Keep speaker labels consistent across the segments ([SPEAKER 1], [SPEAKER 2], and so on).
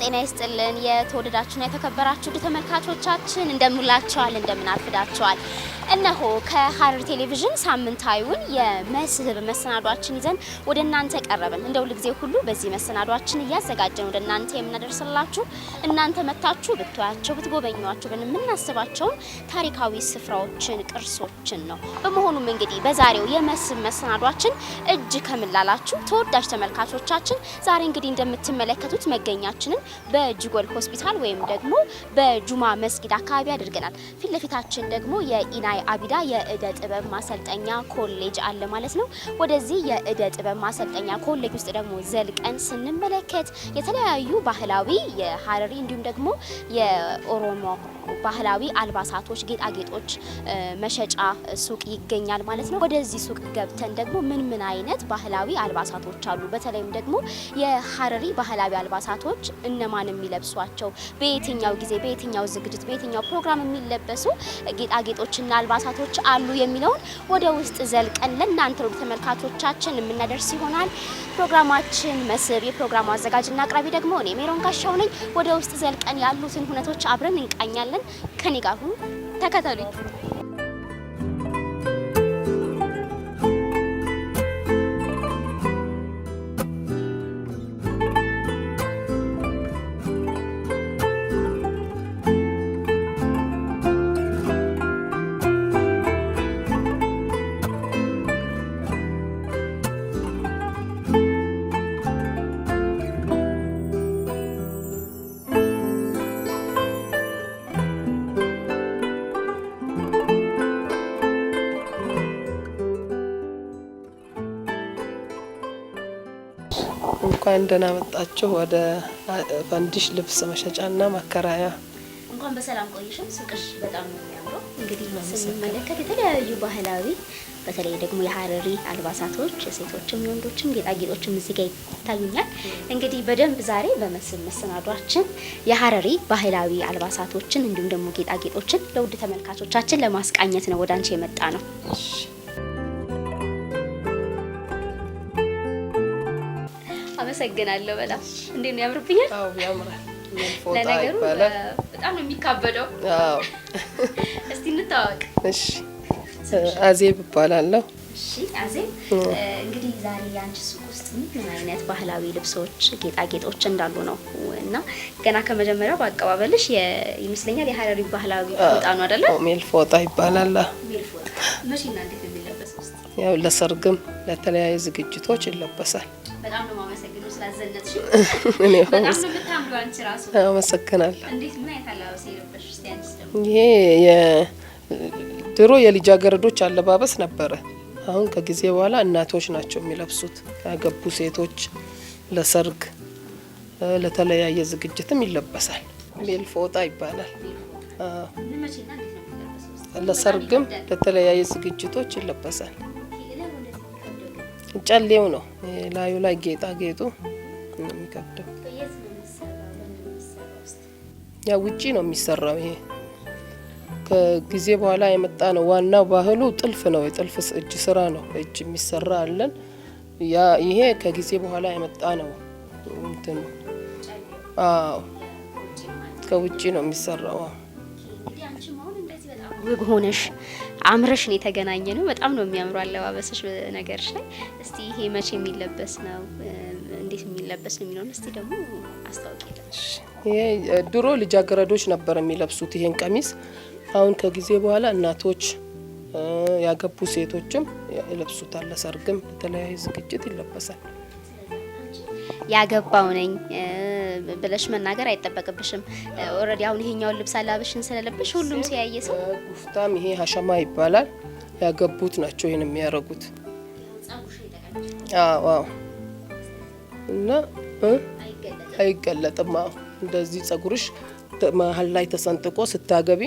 [SPEAKER 1] ጤና ይስጥልን የተወደዳችሁና የተከበራችሁ ተመልካቾቻችን እንደምንላችኋል እንደምናርፍዳችኋል እነሆ ከሐረር ቴሌቪዥን ሳምንታዊውን የመስህብ መሰናዷችን ይዘን ወደ እናንተ ቀረብን እንደው ለጊዜ ሁሉ በዚህ መሰናዷችን ያዘጋጀን ወደ እናንተ የምናደርስላችሁ እናንተ መታችሁ ብትዋያቸው ብትጎበኙዋቸው በመናስባቸው ታሪካዊ ስፍራዎችን ቅርሶችን ነው በመሆኑም እንግዲህ በዛሬው የመስህብ መሰናዷችን እጅ ከምላላችሁ ተወዳጅ ተመልካቾቻችን ዛሬ እንግዲህ እንደምትመለከቱት መገኛችንን በጅጎል ሆስፒታል ወይም ደግሞ በጁማ መስጊድ አካባቢ አድርገናል ፊት ለፊታችን ደግሞ የኢናይ አቢዳ የእደ ጥበብ ማሰልጠኛ ኮሌጅ አለ ማለት ነው ወደዚህ የእደ ጥበብ ማሰልጠኛ ኮሌጅ ውስጥ ደግሞ ዘልቀን ስንመለከት የተለያዩ ባህላዊ የሐረሪ እንዲሁም ደግሞ የኦሮሞ ባህላዊ አልባሳቶች ጌጣጌጦች መሸጫ ሱቅ ይገኛል ማለት ነው ወደዚህ ሱቅ ገብተን ደግሞ ምን አይነት ባህላዊ አልባሳቶች አሉ በተለይም ደግሞ የሐረሪ ባህላዊ አልባሳቶች እነማን የሚለብሷቸው በየትኛው ጊዜ በየትኛው ዝግጅት በየትኛው ፕሮግራም የሚለበሱ ጌጣጌጦችና አልባሳቶች አሉ የሚለውን ወደ ውስጥ ዘልቀን ለእናንተ ተመልካቾቻችን የምናደርስ ይሆናል ፕሮግራማችን መስህብ የፕሮግራሙ አዘጋጅና አቅራቢ ደግሞ እኔ ሜሮን ጋሻው ነኝ ወደ ውስጥ ዘልቀን ያሉትን ሁነቶች አብረን እንቃኛለን ከኔ ጋር ሁኑ ተከተሉኝ
[SPEAKER 2] እንኳን ደህና መጣችሁ ወደ ፈንዲሽ ልብስ መሸጫና ማከራያ
[SPEAKER 1] እንኳን በሰላም ቆይሽን ሱቅሽ በጣም ነው የሚያምረው እንግዲህ ስንመለከት የተለያዩ ባህላዊ በተለይ ደግሞ የሐረሪ አልባሳቶች የሴቶችም የወንዶችም ጌጣጌጦችም እዚህ ጋር ይታዩኛል እንግዲህ በደንብ ዛሬ በመስህብ መሰናዷችን የሐረሪ ባህላዊ አልባሳቶችን እንዲሁም ደግሞ ጌጣጌጦችን ለውድ ተመልካቾቻችን ለማስቃኘት ነው ወዳንቺ የመጣ ነው አመሰግናለሁ በጣም እንዴት ነው ያምርብኛል
[SPEAKER 2] አው ያምራል
[SPEAKER 1] ለነገሩ በጣም ነው የሚካበደው አው እስቲ እንታወቅ
[SPEAKER 2] እሺ አዜብ ይባላለሁ
[SPEAKER 1] እሺ አዜብ እንግዲህ ዛሬ ያንቺ ሱቅ ውስጥ ምን አይነት ባህላዊ ልብሶች ጌጣጌጦች እንዳሉ ነው እና ገና ከመጀመሪያው በአቀባበልሽ ይመስለኛል የሐረሪ ባህላዊ ፎጣ ነው አይደለ
[SPEAKER 2] ሜል ፎጣ ይባላል
[SPEAKER 1] ሜል ፎጣ መቼና እንዴት ነው የሚለበሰው
[SPEAKER 2] ያው ለሰርግም ለተለያየ ዝግጅቶች ይለበሳል
[SPEAKER 1] በጣም ነው ማመሰግነው ስላዘነትሽ
[SPEAKER 2] እኔ
[SPEAKER 1] በጣም ነው የምታምሩ አንቺ ራሱ
[SPEAKER 2] አመሰግናለሁ
[SPEAKER 1] እንዴት ምን አይነት አለባበስ የለበስሽ እስቲ አንቺ ደግሞ
[SPEAKER 2] ይሄ የድሮ የልጃገረዶች አለባበስ ነበረ አሁን ከጊዜ በኋላ እናቶች ናቸው የሚለብሱት ያገቡ ሴቶች ለሰርግ ለተለያየ ዝግጅትም ይለበሳል ሜል ፎጣ ይባላል
[SPEAKER 1] ለመቼና እንዴት ነው የሚለበሰው
[SPEAKER 2] ለሰርግም ለተለያየ ዝግጅቶች ይለበሳል ጨሌው ነው ላዩ ላይ ጌጣጌጡ የሚከብደው ያ ውጪ ነው የሚሰራው ይሄ ከጊዜ በኋላ የመጣ ነው ዋናው ባህሉ ጥልፍ ነው የጥልፍ እጅ ስራ ነው እጅ የሚሰራ አለን ያ ይሄ ከጊዜ በኋላ የመጣ ነው እንትን አዎ ከውጪ ነው የሚሰራው
[SPEAKER 1] እንግዲህ አንቺ ማውን እንደዚህ በጣም ውብ ሆነሽ አምረሽ ነው የተገናኘ ነው በጣም ነው የሚያምሩ አለባበስሽ ነገርሽ ላይ እስቲ ይሄ መቼ የሚለበስ ነው እንዴት የሚለበስ ነው የሚለው እስቲ ደግሞ አስተዋውቂልን
[SPEAKER 2] ይሄ ድሮ ልጃገረዶች ነበር የሚለብሱት ይሄን ቀሚስ አሁን ከጊዜ በኋላ እናቶች ያገቡ ሴቶችም ይለብሱታል ለሰርግም ለተለያየ ዝግጅት ይለበሳል
[SPEAKER 1] ያገባው ነኝ ብለሽ መናገር አይተበቀብሽም ኦሬዲ አሁን ይሄኛው ልብስ አላበሽን ስለለበሽ ሁሉም ሲያየ ሰው
[SPEAKER 2] ጉፍታም ይሄ ሀሸማ ይባላል ያገቡት ናቸው ይሄን የሚያረጉት አዎ እና አይገለጥም እንደዚህ ጸጉርሽ መሀል ላይ ተሰንጥቆ ስታገቢ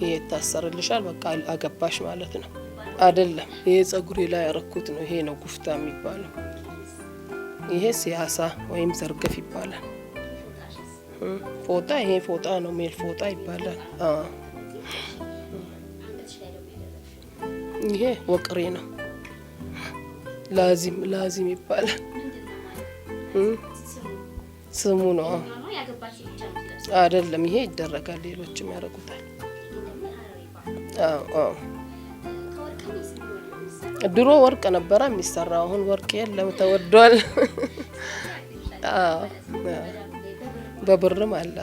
[SPEAKER 2] ይሄ ታሰርልሻል በቃ አገባሽ ማለት ነው አይደለም ይሄ ጸጉሬ ላይ ያረኩት ነው ይሄ ነው ጉፍታ የሚባለው ይሄ ሲያሳ ወይም ዘርገፍ ይባላል ፎጣ ይሄ ፎጣ ነው ሜል ፎጣ ይባላል ይሄ ወቅሬ ነው ላዚም ይባላል ስሙ ነው
[SPEAKER 1] ያገባች ብቻ ነው
[SPEAKER 2] አይደለም። ይሄ ይደረጋል፣ ሌሎችም ያደርጉታል። አዎ ድሮ ወርቅ ነበረ የሚሰራው፣ አሁን ወርቅ የለም ተወዷል። አዎ በብርም አለ።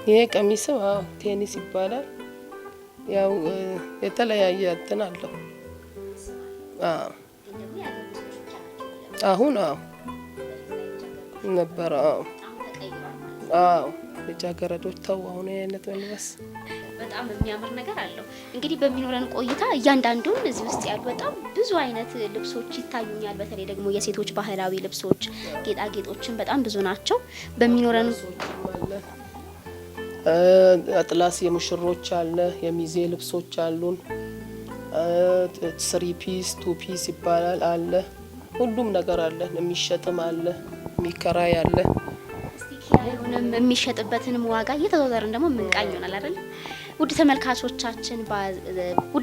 [SPEAKER 2] ይሄ ቀሚስም ቴኒስ ይባላል። ያው የተለያየ እንትን አለው። አሁን ነበረ። ልጃገረዶች ተው አሁን አይነት መልበስ
[SPEAKER 1] በጣም የሚያምር ነገር አለው። እንግዲህ በሚኖረን ቆይታ እያንዳንዱን እዚህ ውስጥ ያሉ በጣም ብዙ አይነት ልብሶች ይታዩኛል። በተለይ ደግሞ የሴቶች ባህላዊ ልብሶች፣ ጌጣጌጦችን በጣም ብዙ ናቸው። በሚኖረን
[SPEAKER 2] አጥላስ የሙሽሮች አለ፣ የሚዜ ልብሶች አሉን። 3 ፒስ 2 ፒስ ይባላል አለ። ሁሉም ነገር አለ። የሚሸጥም አለ፣ የሚከራይ አለ።
[SPEAKER 1] ኪራዩንም የሚሸጥበትንም ዋጋ እየተዘዋወርን ደግሞ የምንቃኝ ይሆናል አይደል? ውድ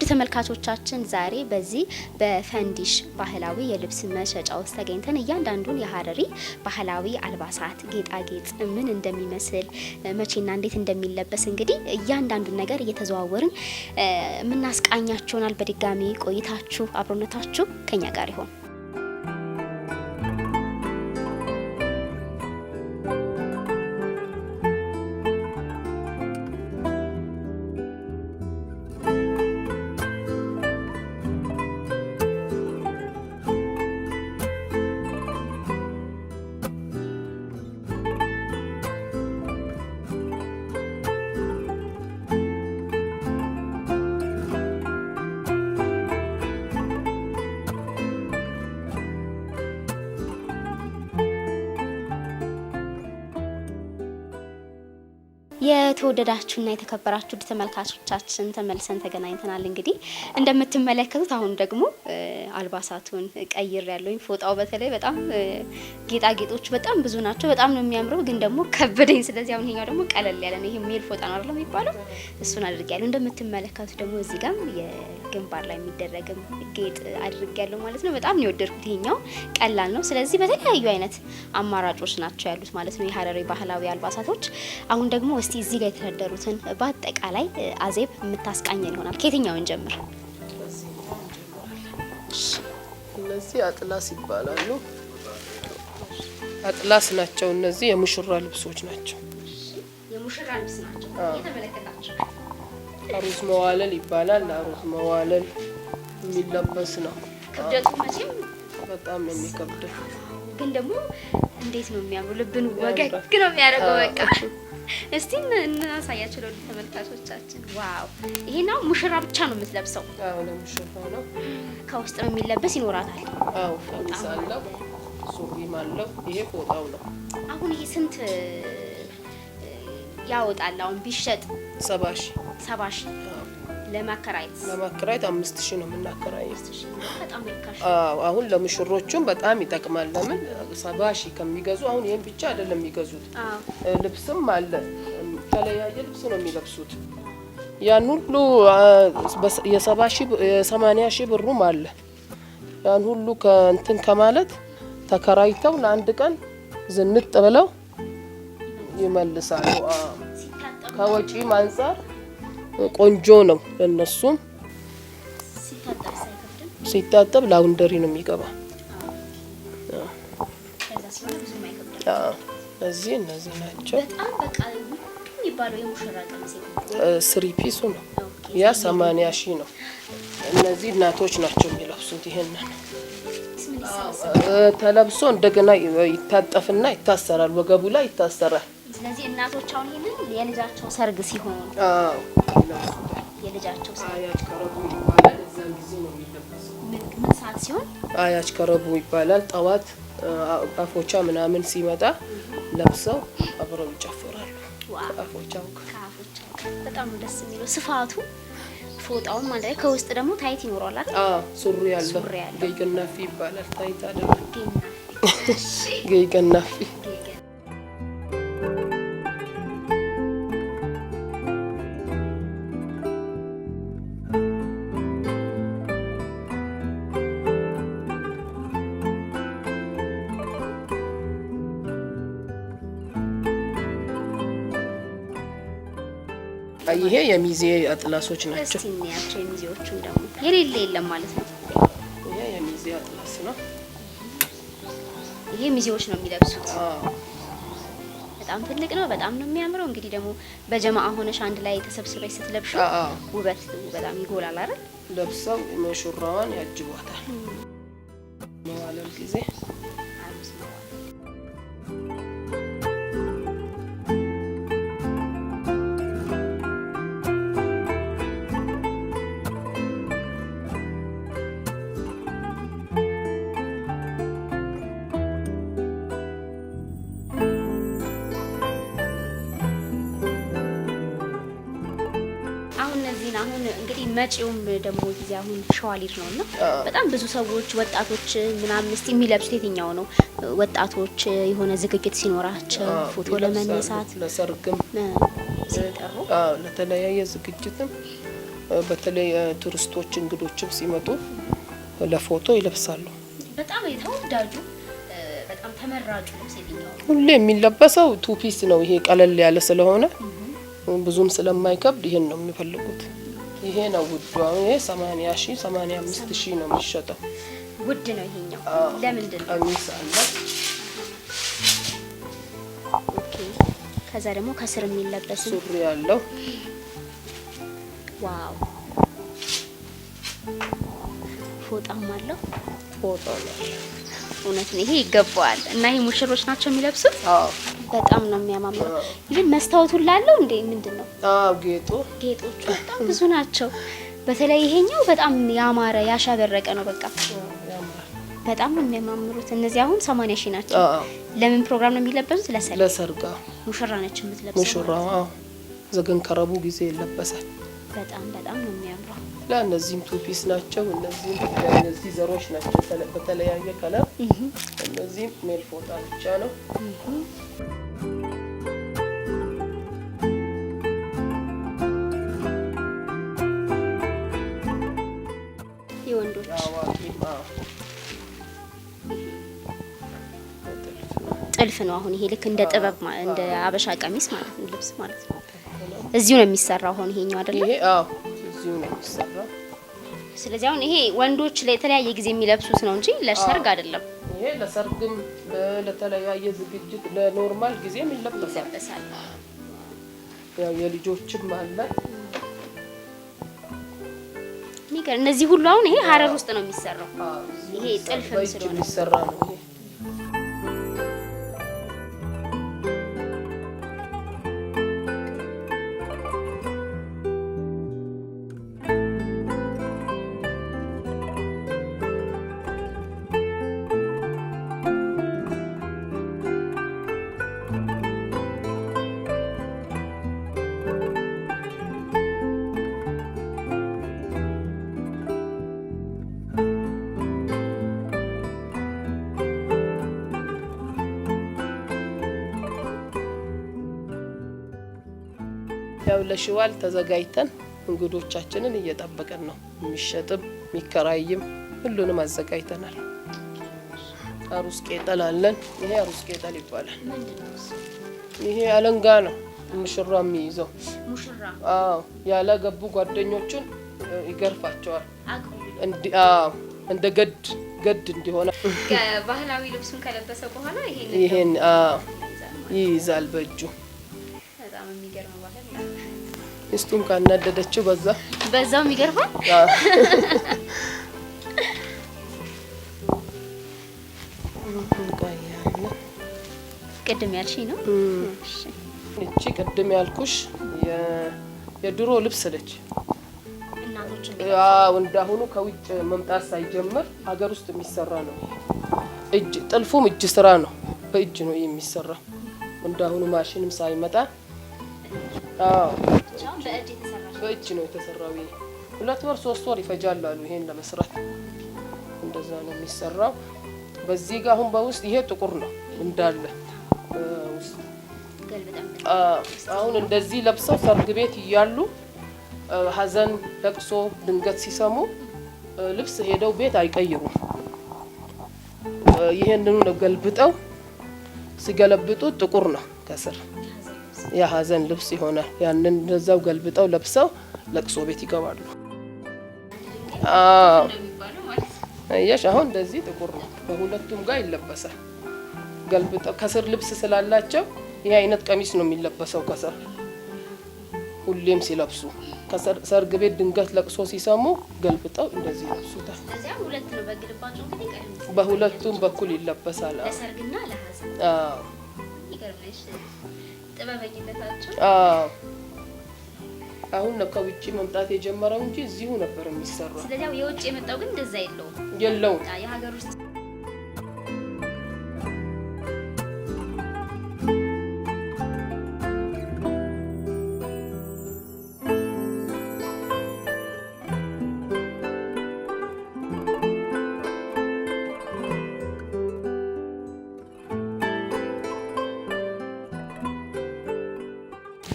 [SPEAKER 1] ተመልካቾቻችን ዛሬ በዚህ በፈንዲሽ ባህላዊ የልብስ መሸጫ ውስጥ ተገኝተን እያንዳንዱን የሀረሪ ባህላዊ አልባሳት፣ ጌጣጌጥ ምን እንደሚመስል መቼና እንዴት እንደሚለበስ እንግዲህ እያንዳንዱን ነገር እየተዘዋወርን የምናስቃኛችሁናል። በድጋሚ ቆይታችሁ አብሮነታችሁ ከኛ ጋር ይሆን። የተወደዳችሁና የተከበራችሁ ተመልካቾቻችን ተመልሰን ተገናኝተናል። እንግዲህ እንደምትመለከቱት አሁን ደግሞ አልባሳቱን ቀይር ያለውኝ ፎጣው በተለይ በጣም ጌጣጌጦቹ በጣም ብዙ ናቸው። በጣም ነው የሚያምረው፣ ግን ደግሞ ከበደኝ። ስለዚህ አሁን ይሄኛው ደግሞ ቀለል ያለ ነው። ይሄ ሜል ፎጣ ነው አይደል የሚባለው? እሱን አድርጌያለሁ። እንደምትመለከቱት ደግሞ እዚህ ጋር የግንባር ላይ የሚደረግም ጌጥ አድርጌያለሁ ማለት ነው። በጣም ነው የወደድኩት። ይሄኛው ቀላል ነው። ስለዚህ በተለያዩ አይነት አማራጮች ናቸው ያሉት ማለት ነው የሀረሪ ባህላዊ አልባሳቶች። አሁን ደግሞ እስቲ እዚህ ጋር የተደረደሩትን በአጠቃላይ አዜብ የምታስቃኘን ይሆናል። ከየትኛውን ጀምር?
[SPEAKER 2] እነዚህ አጥላስ ይባላሉ። አጥላስ ናቸው። እነዚህ የሙሽራ ልብሶች ናቸው።
[SPEAKER 1] የሙሽራ ልብስ ናቸው። እየተመለከታችሁ
[SPEAKER 2] አሩስ መዋለል ይባላል። አሩስ መዋለል የሚለበስ ነው።
[SPEAKER 1] ክብደቱ መቼም
[SPEAKER 2] በጣም ነው የሚከብደው፣
[SPEAKER 1] ግን ደግሞ እንዴት ነው የሚያምሩ! ልብን ወገግ ነው የሚያደርገው። በቃ እስቲ እናሳያችሁ ለወደ ተመልካቾቻችን። ዋው! ይሄናው ሙሽራ ብቻ ነው የምትለብሰው?
[SPEAKER 2] አዎ ለሙሽራ ነው።
[SPEAKER 1] ከውስጥ ነው የሚለበስ ይኖራታል?
[SPEAKER 2] አዎ ቀሚስ አለው፣ ሱሪም አለው። ይሄ ፎጣው ነው።
[SPEAKER 1] አሁን ይሄ ስንት ያወጣል? አሁን ቢሸጥ 70 ሺህ ለማከራየት 5000 ነው የምናከራየው። በጣም ይካሽ።
[SPEAKER 2] አሁን ለሙሽሮቹም በጣም ይጠቅማል። ለምን 70 ከሚገዙ አሁን ይሄን ብቻ አይደለም የሚገዙት፣ ልብስም አለ። የተለያየ ልብስ ነው የሚለብሱት። ያን ሁሉ የ80 ብሩም አለ። ያን ሁሉ ከእንትን ከማለት ተከራይተው ለአንድ ቀን ዝንጥ ብለው ይመልሳሉ። ከወጪም አንፃር ቆንጆ ነው። ለነሱም ሲታጠብ ላውንደሪ ነው የሚገባ። እነዚህ ናቸው።
[SPEAKER 1] በጣም በቃ የሚባለው የሙሽራ ቀሚስ
[SPEAKER 2] 3 ፒሱ ነው። ያ 80 ሺህ ነው። እነዚህ እናቶች ናቸው የሚለብሱት። ይሄንን ተለብሶ እንደገና ይታጠፍና ይታሰራል፣ ወገቡ ላይ ይታሰራል።
[SPEAKER 1] ስለዚህ እናቶች አሁን ይሄንን የልጃቸው ሰርግ ሲሆን የልጃቸው
[SPEAKER 2] አያች ከረቡ ይባላል። እዛን ጊዜ ነው የሚለበሰው።
[SPEAKER 1] ምን ሰዓት ሲሆን
[SPEAKER 2] አያች ከረቡ ይባላል። ጠዋት አፎቻ ምናምን ሲመጣ ለብሰው አብረው ይጨፍራሉ። አፎቻው
[SPEAKER 1] በጣም ደስ የሚለው ስፋቱ ፎጣው ማለት ነው። ከውስጥ ደግሞ ታይት ይኖራል አይደል?
[SPEAKER 2] ሱሪ ያለው ገይገናፊ ይባላል። ታይት አይደለም ገይገናፊ። ይሄ የሚዜ አጥላሶች ናቸው።
[SPEAKER 1] እስቲ እንያቸው የሚዜዎቹን ደግሞ የሌለ የለም ማለት ነው።
[SPEAKER 2] ይሄ የሚዜ አጥላስ ነው።
[SPEAKER 1] ይሄ ሚዜዎች ነው የሚለብሱት። በጣም ትልቅ ነው። በጣም ነው የሚያምረው። እንግዲህ ደግሞ በጀማዓ ሆነሽ አንድ ላይ ተሰብስበሽ ስትለብሹ ውበት በጣም ይጎላል አይደል?
[SPEAKER 2] ለብሰው ሙሽራዋን ያጅቧታል። መዋለል ጊዜ
[SPEAKER 1] አሁን እንግዲህ መጪውም ደግሞ ጊዜ አሁን ሸዋሊድ ነውና በጣም ብዙ ሰዎች ወጣቶች ምናምን እስቲ የሚለብሱት የትኛው ነው? ወጣቶች የሆነ ዝግጅት ሲኖራቸው ፎቶ ለመነሳት
[SPEAKER 2] ለሰርግም
[SPEAKER 1] ሲጠሩ
[SPEAKER 2] ለተለያየ ዝግጅትም በተለይ ቱሪስቶች እንግዶችም ሲመጡ ለፎቶ ይለብሳሉ።
[SPEAKER 1] በጣም የተወዳጁ በጣም ተመራጩ ልብስ የትኛው ነው?
[SPEAKER 2] ሁሌ የሚለበሰው ቱፒስ ነው። ይሄ ቀለል ያለ ስለሆነ ብዙም ስለማይከብድ ይሄን ነው የሚፈልጉት። ይሄ ነው ውዱ። አሁን ይሄ 80,000 85,000 ነው የሚሸጠው።
[SPEAKER 1] ውድ ነው ይሄኛው። ለምንድን ነው?
[SPEAKER 2] ቀሚስ አለ።
[SPEAKER 1] ኦኬ። ከዛ ደግሞ ከስር የሚለበስ
[SPEAKER 2] ሱሪ ያለው።
[SPEAKER 1] ዋው! ፎጣም አለው።
[SPEAKER 2] ፎጣ ነው።
[SPEAKER 1] እውነት ነው። ይሄ ይገባዋል። እና ይሄ ሙሽሮች ናቸው የሚለብሱት?
[SPEAKER 2] አዎ።
[SPEAKER 1] በጣም ነው የሚያማምረው። ይሄን መስታወቱን ላለው እንዴ ምንድነው? ጌጦቹ በጣም ብዙ ናቸው። በተለይ ይሄኛው በጣም ያማረ ያሻበረቀ ነው። በቃ በጣም ነው የሚያማምሩት። እነዚህ አሁን 80,000 ናቸው። ለምን ፕሮግራም ነው የሚለበሱት?
[SPEAKER 2] ለሰርግ።
[SPEAKER 1] ሙሽራ ነች የምትለብሰው።
[SPEAKER 2] ሙሽራው ዘገን ከረቡ ጊዜ ይለበሳል።
[SPEAKER 1] በጣም ነው የሚያምረው።
[SPEAKER 2] እነዚህም ቱፒስ ናቸው። እነዚህ ዘሮች ናቸው በተለያየ ከለር። እነዚህ ሜል ፎጣ ብቻ ነው።
[SPEAKER 1] የወንዶች ጥልፍ ነው። አሁን ይሄ ልክ እንደ ጥበብ እንደ አበሻ ቀሚስ ማለት ነው፣ ልብስ ማለት ነው። እዚሁ ነው የሚሰራው አሁን ይሄኛው አይደል?
[SPEAKER 2] ይሄ እዚሁ ነው የሚሰራው።
[SPEAKER 1] ስለዚህ አሁን ይሄ ወንዶች ለተለያየ ጊዜ የሚለብሱት ነው እንጂ ለሰርግ አይደለም።
[SPEAKER 2] ይሄ ለሰርግም ለተለያየ ዝግጅት ለኖርማል ጊዜም ይለበሳል። ያው የልጆችም አለ።
[SPEAKER 1] እነዚህ ሁሉ አሁን ይሄ ሀረር ውስጥ ነው የሚሰራው። ይሄ ጥልፍም ስለሆነ
[SPEAKER 2] የሚሰራ ነው። ያው ለሽዋል ተዘጋጅተን እንግዶቻችንን እየጠበቀን ነው። የሚሸጥም የሚከራይም ሁሉንም አዘጋጅተናል። አሩስ ቄጠል አለን። ይሄ አሩስ ቄጠል ይባላል። ይሄ አለንጋ ነው ሙሽራ የሚይዘው። ያለ ገቡ ጓደኞቹን ይገርፋቸዋል። እንደ ገድ እንዲሆነ
[SPEAKER 1] ባህላዊ ልብሱን ከለበሰ በኋላ
[SPEAKER 2] ይሄን ይይዛል በእጁ።
[SPEAKER 1] በጣም የሚገርም ባህል ነው።
[SPEAKER 2] እስቱም ካናደደችው በዛው
[SPEAKER 1] የሚገርመው ቅድም ያልሽኝ ነው።
[SPEAKER 2] እቺ ቅድም ያልኩሽ የድሮ ልብስ ነች። እንዳሁኑ ከውጭ መምጣት ሳይጀምር ሀገር ውስጥ የሚሰራ ነው። ጥልፉም እጅ ስራ ነው። በእጅ ነው የሚሰራው። እንዳሁኑ ማሽንም ሳይመጣ በእጅ ነው የተሰራው። 2 ወር 3 ወር ይፈጃል አሉ ይሄን ለመስራት። እንደዛ ነው የሚሰራው። በዚህ ጋር አሁን በውስጥ ይሄ ጥቁር ነው እንዳለ ውስጥ። አሁን እንደዚህ ለብሰው ሰርግ ቤት እያሉ ሀዘን ለቅሶ ድንገት ሲሰሙ ልብስ ሄደው ቤት አይቀይሩም። ይሄንን ነው ገልብጠው ሲገለብጡ ጥቁር ነው ከስር። የሀዘን ልብስ ይሆናል። ያንን እንደዛው ገልብጠው ለብሰው ለቅሶ ቤት ይገባሉ። አያሽ አሁን እንደዚህ ጥቁር ነው፣ በሁለቱም ጋር ይለበሳል። ገልብጠው ከስር ልብስ ስላላቸው ይሄ አይነት ቀሚስ ነው የሚለበሰው ከስር ሁሌም ሲለብሱ። ሰርግ ቤት ድንገት ለቅሶ ሲሰሙ ገልብጠው እንደዚህ ይለብሱታል። በሁለቱም በኩል ይለበሳል።
[SPEAKER 1] ለሰርግና ለሀዘን ይገርምሽ ጥበበኝነታቸው። አሁን ነው ከውጭ መምጣት የጀመረው እንጂ እዚሁ ነበር የሚሰራው። ስለዚህ የውጭ የመጣው ግን እንደዛ የለውም። የሀገር ውስጥ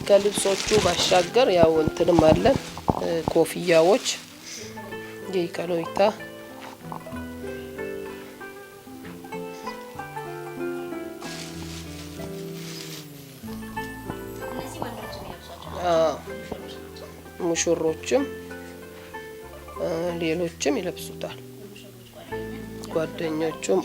[SPEAKER 1] ከልብሶቹ ባሻገር ያው እንትንም አለ ኮፍያዎች የከሎይታ ሙሽሮችም ሌሎችም ይለብሱታል። ጓደኞቹም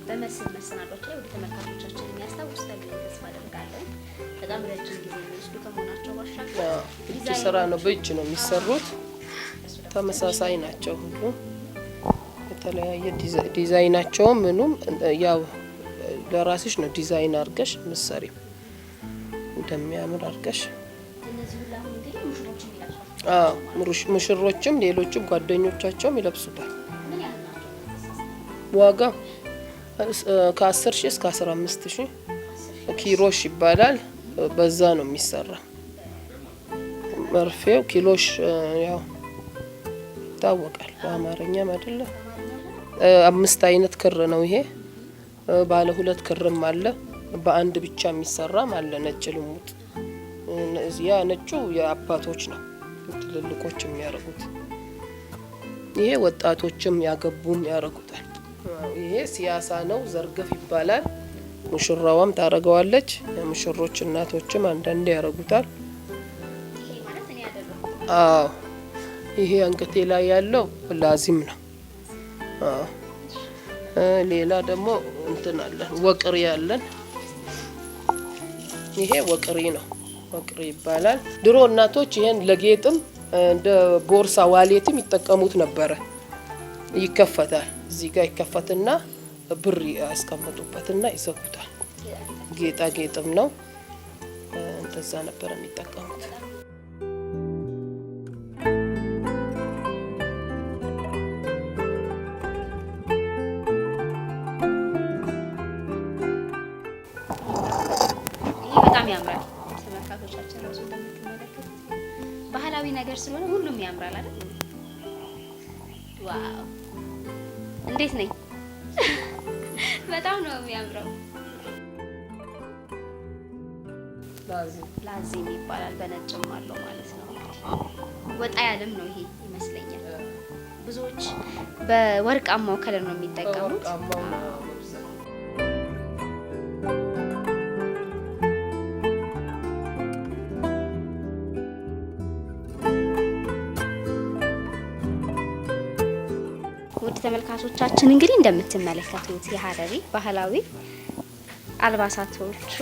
[SPEAKER 1] በመስል መሰናዶች ላይ ወደ ተመልካቾቻችን የሚያስታውሱታል ብለን ተስፋ አደርጋለን። በጣም ረጅም ጊዜ የሚወስዱ ከመሆናቸው ባሻገር እጅ ስራ ነው፣ በእጅ ነው የሚሰሩት። ተመሳሳይ ናቸው ሁሉ የተለያየ ዲዛይናቸው ምኑም ያው ለራስሽ ነው ዲዛይን አድርገሽ ምሰሪው እንደሚያምር አድርገሽ። እነዚህ ሁሉ አሁን እንግዲህ ሙሽሮችም ይለብሳሉ። ሙሽሮችም ሌሎችም ጓደኞቻቸውም ይለብሱታል። ምን ያህል ናቸው ዋጋው? ከ10 ሺህ እስከ 15 ሺህ ኪሮሽ ይባላል። በዛ ነው የሚሰራ። መርፌው ኪሎሽ ያው ይታወቃል በአማርኛም አይደለም። 5 አይነት ክር ነው ይሄ። ባለ 2 ክርም አለ፣ በአንድ ብቻ የሚሰራም አለ። ነጭ ልሙጥ ያ ነጩ የአባቶች ነው፣ ትልልቆች የሚያረጉት። ይሄ ወጣቶችም ያገቡም ያረጉታል። ይሄ ሲያሳ ነው፣ ዘርግፍ ይባላል። ሙሽራዋም ታረገዋለች፣ ሙሽሮች እናቶችም አንዳንዴ ያረጉታል። ይሄ አንገቴ ላይ ያለው ላዚም ነው። ሌላ ደግሞ እንትን አለን ወቅሪ ያለን። ይሄ ወቅሪ ነው፣ ወቅሪ ይባላል። ድሮ እናቶች ይሄን ለጌጥም እንደ ቦርሳ ዋሌትም ይጠቀሙት ነበረ። ይከፈታል፣ እዚህ ጋር ይከፈትና ብር ያስቀምጡበትና ይዘጉታል። ጌጣጌጥም ነው፣ እንደዛ ነበር የሚጠቀሙት። በጣም ያምራል። ተመልካቾቻችን ራሱ እንደምትመለከቱት ባህላዊ ነገር ስለሆነ ሁሉም ያምራል አይደል? ዋው እንዴት ነኝ? በጣም ነው የሚያምረው። ላዚም ይባላል። በነጭም አለው ማለት ነው። ወጣ ያለም ነው ይሄ ይመስለኛል። ብዙዎች በወርቃማው ከለር ነው የሚጠቀሙት። ውድ ተመልካቾቻችን እንግዲህ እንደምትመለከቱት የሀረሪ ባህላዊ አልባሳቶቹ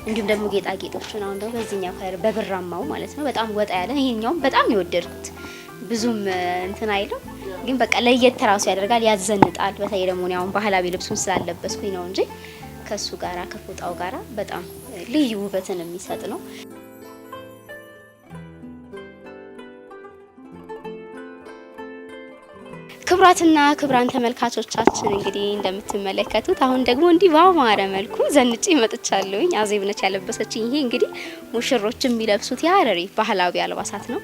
[SPEAKER 1] እንዲሁም ደግሞ ጌጣጌጦቹን አሁን ደግሞ በዚህኛው ከለር በብራማው ማለት ነው በጣም ወጣ ያለ ይሄኛውም በጣም የወደድኩት ብዙም እንትን አይለው ግን በቃ ለየት ራሱ ያደርጋል፣ ያዘንጣል። በተለይ ደግሞ አሁን ባህላዊ ልብሱን ስላለበስኩኝ ነው እንጂ ከሱ ጋራ ከፎጣው ጋራ በጣም ልዩ ውበትን የሚሰጥ ነው። ክብራትና ክብራን ተመልካቾቻችን እንግዲህ እንደምትመለከቱት አሁን ደግሞ እንዲህ በአማረ መልኩ ዘንጬ መጥቻለሁኝ። አዜብ ነች ያለበሰችኝ። ይሄ እንግዲህ ሙሽሮች የሚለብሱት የሀረሪ ባህላዊ አልባሳት ነው።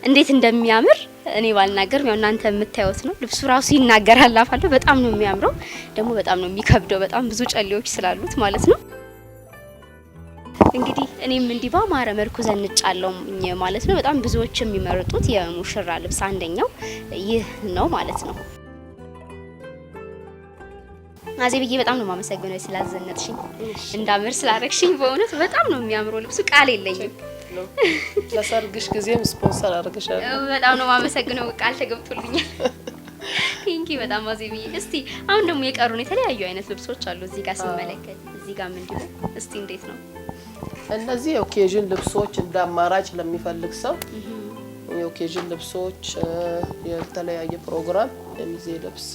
[SPEAKER 1] እንዴት እንደሚያምር እኔ ባልናገርም ያው እናንተ የምታዩት ነው። ልብሱ ራሱ ይናገራል። አፋለሁ በጣም ነው የሚያምረው። ደግሞ በጣም ነው የሚከብደው፣ በጣም ብዙ ጨሌዎች ስላሉት ማለት ነው። እንግዲህ እኔም እንዲህ በአማረ መልኩ ዘንጫለሁ ማለት ነው። በጣም ብዙዎች የሚመርጡት የሙሽራ ልብስ አንደኛው ይህ ነው ማለት ነው። አዜብዬ በጣም ነው የማመሰግነው ስላዘነጥሽኝ እንዳምር ስላረግሽኝ በእውነት በጣም ነው የሚያምረው ልብሱ ቃል የለኝም
[SPEAKER 2] ለሰርግሽ ጊዜም ስፖንሰር አድርገሻለሁ
[SPEAKER 1] በጣም ነው የማመሰግነው ቃል ተገብቶልኛል ቴንኪ በጣም አዜብዬ እስቲ አሁን ደግሞ የቀሩን የተለያዩ አይነት ልብሶች አሉ እዚህ ጋር ስመለከት እዚህ ጋር ምንድነው እስቲ እንዴት ነው
[SPEAKER 2] እነዚህ ኦኬዥን ልብሶች እንዳማራጭ ለሚፈልግ ሰው የኦኬዥን ልብሶች የተለያየ ፕሮግራም የሚዜ ልብስ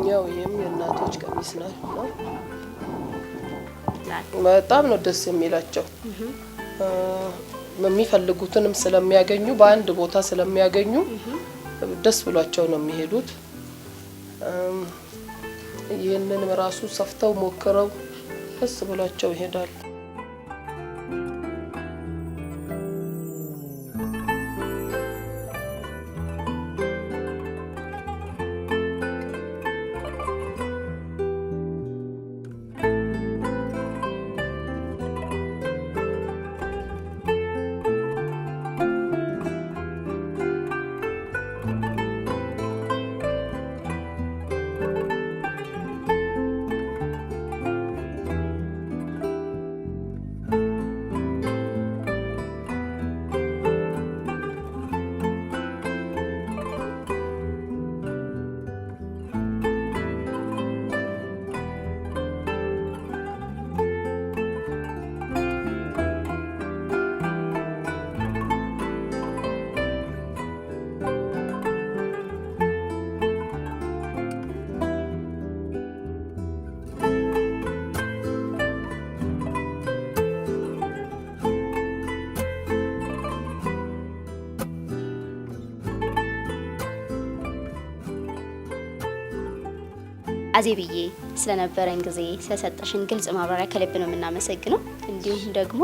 [SPEAKER 2] ያው የእናቶች ቀሚስ ነው በጣም ነው ደስ የሚላቸው የሚፈልጉትንም ስለሚያገኙ በአንድ ቦታ ስለሚያገኙ ደስ ብሏቸው ነው የሚሄዱት ይሄንን ራሱ ሰፍተው ሞክረው ደስ ብሏቸው ይሄዳሉ
[SPEAKER 1] አዜብዬ ስለነበረን ጊዜ ስለሰጠሽን ግልጽ ማብራሪያ ከልብ ነው የምናመሰግነው እንዲሁም ደግሞ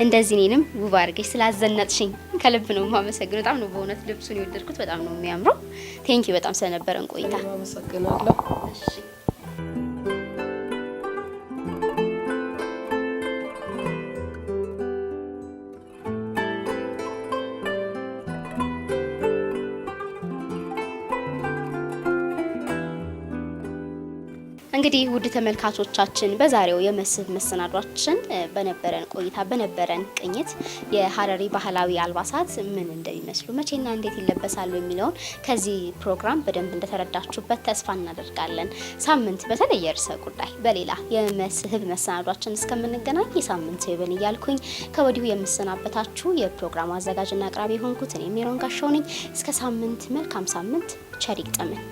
[SPEAKER 1] እንደዚህ እኔንም ውብ አድርገሽ ስላዘነጥሽኝ ከልብ ነው የማመሰግነው በጣም ነው በእውነት ልብሱን የወደድኩት በጣም ነው የሚያምረው ቴንኪው በጣም ስለነበረን ቆይታ
[SPEAKER 2] አመሰግናለሁ
[SPEAKER 1] እሺ እንግዲህ ውድ ተመልካቾቻችን በዛሬው የመስህብ መሰናዷችን በነበረን ቆይታ በነበረን ቅኝት የሀረሪ ባህላዊ አልባሳት ምን እንደሚመስሉ መቼና እንዴት ይለበሳሉ የሚለውን ከዚህ ፕሮግራም በደንብ እንደተረዳችሁበት ተስፋ እናደርጋለን ሳምንት በተለየ ርዕሰ ጉዳይ በሌላ የመስህብ መሰናዷችን እስከምንገናኝ የሳምንት ይበን እያልኩኝ ከወዲሁ የምሰናበታችሁ የፕሮግራሙ አዘጋጅና አቅራቢ ሆንኩት እኔ ሜሮን ጋሻው ነኝ እስከ ሳምንት መልካም ሳምንት ቸር ይግጠመን